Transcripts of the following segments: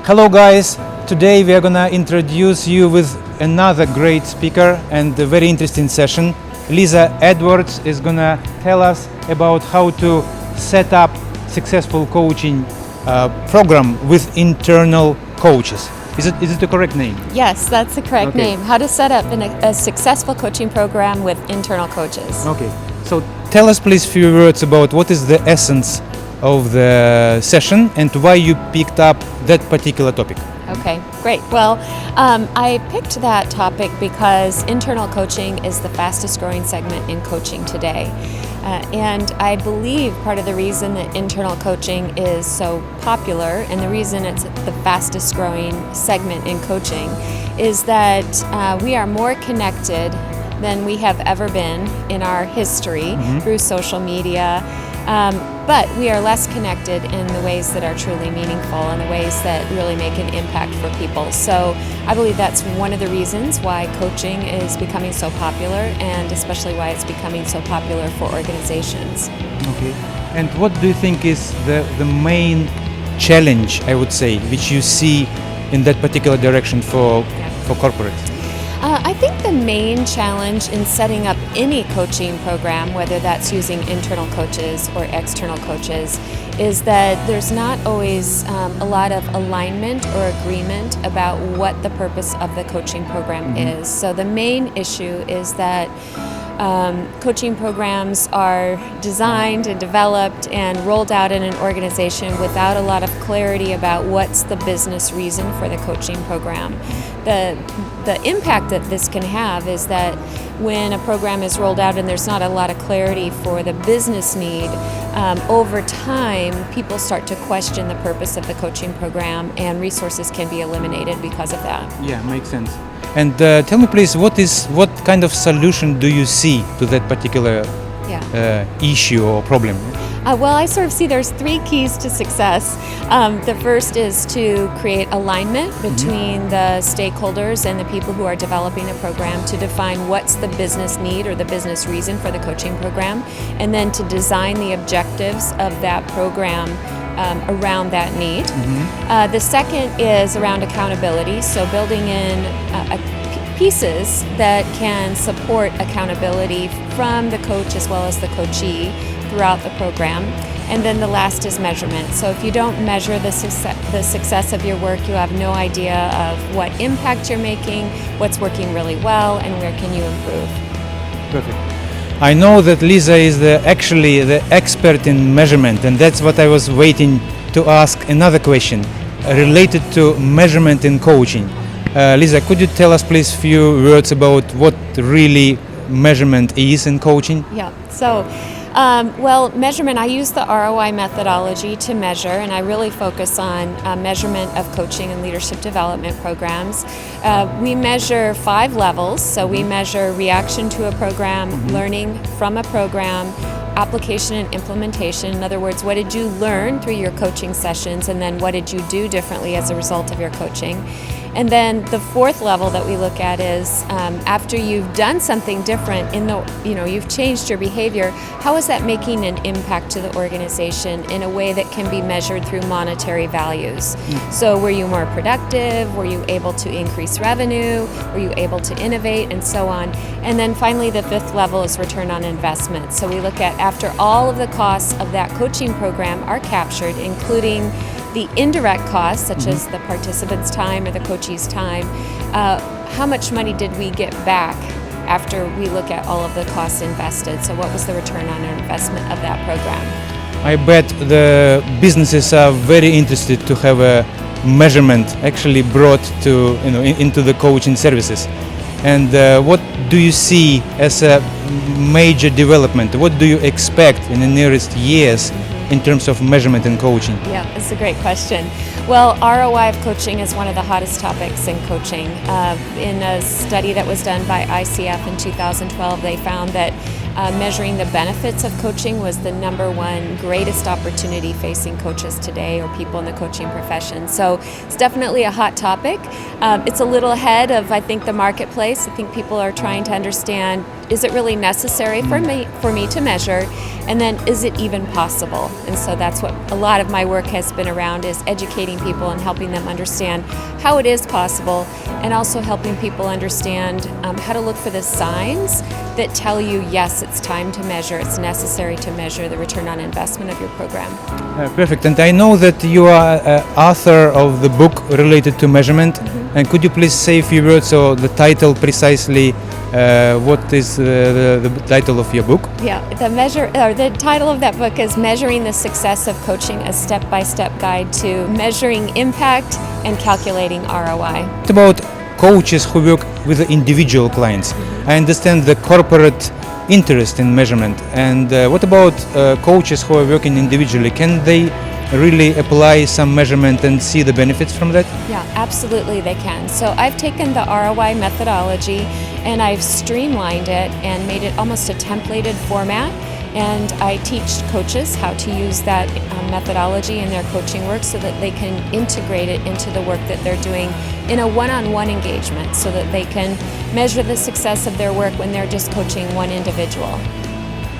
Hello guys, today we are gonna introduce you with another great speaker and a very interesting session. Lisa Edwards is gonna tell us about how to set up successful coaching program with internal coaches. Is it the correct name? Yes, that's the correct Okay. name. How to set up a successful coaching program with internal coaches. Okay, so tell us please a few words about what is the essence of the session and why you picked up that particular topic. Okay, great. Well, I picked that topic because internal coaching is the fastest growing segment in coaching today. And I believe part of the reason that internal coaching is so popular and the reason it's the fastest growing segment in coaching is that we are more connected than we have ever been in our history through social media. But we are less connected in the ways that are truly meaningful and the ways that really make an impact for people. So I believe that's one of the reasons why coaching is becoming so popular and especially why it's becoming so popular for organizations. Okay. And what do you think is the main challenge, I would say, which you see in that particular direction for corporates? I think the main challenge in setting up any coaching program, whether that's using internal coaches or external coaches, is that there's not always a lot of alignment or agreement about what the purpose of the coaching program is. So the main issue is that coaching programs are designed and developed and rolled out in an organization without a lot of clarity about what's the business reason for the coaching program. The impact that this can have is that when a program is rolled out and there's not a lot of clarity for the business need, over time people start to question the purpose of the coaching program and resources can be eliminated because of that. Yeah, makes sense. And tell me please, what kind of solution do you see to that particular issue or problem? Well, I sort of see there's three keys to success. The first is to create alignment between the stakeholders and the people who are developing a program to define what's the business need or the business reason for the coaching program, and then to design the objectives of that program around that need. The second is around accountability, so building in pieces that can support accountability from the coach as well as the coachee throughout the program. And then the last is measurement. So if you don't measure the success of your work, you have no idea of what impact you're making, what's working really well, and where can you improve. Perfect. I know that Lisa is actually the expert in measurement, and that's what I was waiting to ask another question related to measurement in coaching. Lisa, could you tell us please a few words about what really measurement is in coaching? Yeah, so well, measurement, I use the ROI methodology to measure, and I really focus on measurement of coaching and leadership development programs. We measure 5 levels, so we measure reaction to a program, learning from a program, application and implementation. In other words, what did you learn through your coaching sessions, and then what did you do differently as a result of your coaching? And then the 4th level that we look at is after you've done something different you've changed your behavior, how is that making an impact to the organization in a way that can be measured through monetary values? So were you more productive? Were you able to increase revenue? Were you able to innovate, and so on? And then finally the 5th level is return on investment. So we look at after all of the costs of that coaching program are captured, including the indirect costs, such as the participant's time or the coachee's time, how much money did we get back after we look at all of the costs invested? So what was the return on investment of that program? I bet the businesses are very interested to have a measurement actually brought to into the coaching services. And what do you see as a major development? What do you expect in the nearest years in terms of measurement and coaching? Yeah, it's a great question. Well, ROI of coaching is one of the hottest topics in coaching. In a study that was done by ICF in 2012, they found that measuring the benefits of coaching was the number one greatest opportunity facing coaches today or people in the coaching profession. So it's definitely a hot topic. It's a little ahead of, I think, the marketplace. I think people are trying to understand, is it really necessary for me to measure? And then is it even possible? And so that's what a lot of my work has been around, is educating people and helping them understand how it is possible, and also helping people understand how to look for the signs that tell you, yes, it's time to measure, it's necessary to measure the return on investment of your program. Perfect. And I know that you are author of the book related to measurement. And could you please say a few words, so the title precisely, what is the title of your book? Yeah, the title of that book is Measuring the Success of Coaching, a Step-by-Step Guide to Measuring Impact and Calculating ROI. What about coaches who work with the individual clients? I understand the corporate interest in measurement. And what about coaches who are working individually? Can they really apply some measurement and see the benefits from that? Yeah, absolutely they can. So I've taken the ROI methodology and I've streamlined it and made it almost a templated format. And I teach coaches how to use that methodology in their coaching work so that they can integrate it into the work that they're doing in a one-on-one engagement, so that they can measure the success of their work when they're just coaching one individual.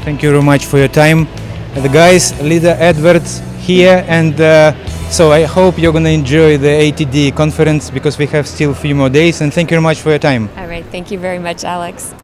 Thank you very much for your time. The guys, Lida, Edwards here, and so I hope you're going to enjoy the ATD conference, because we have still a few more days, and thank you very much for your time. All right, thank you very much, Alex.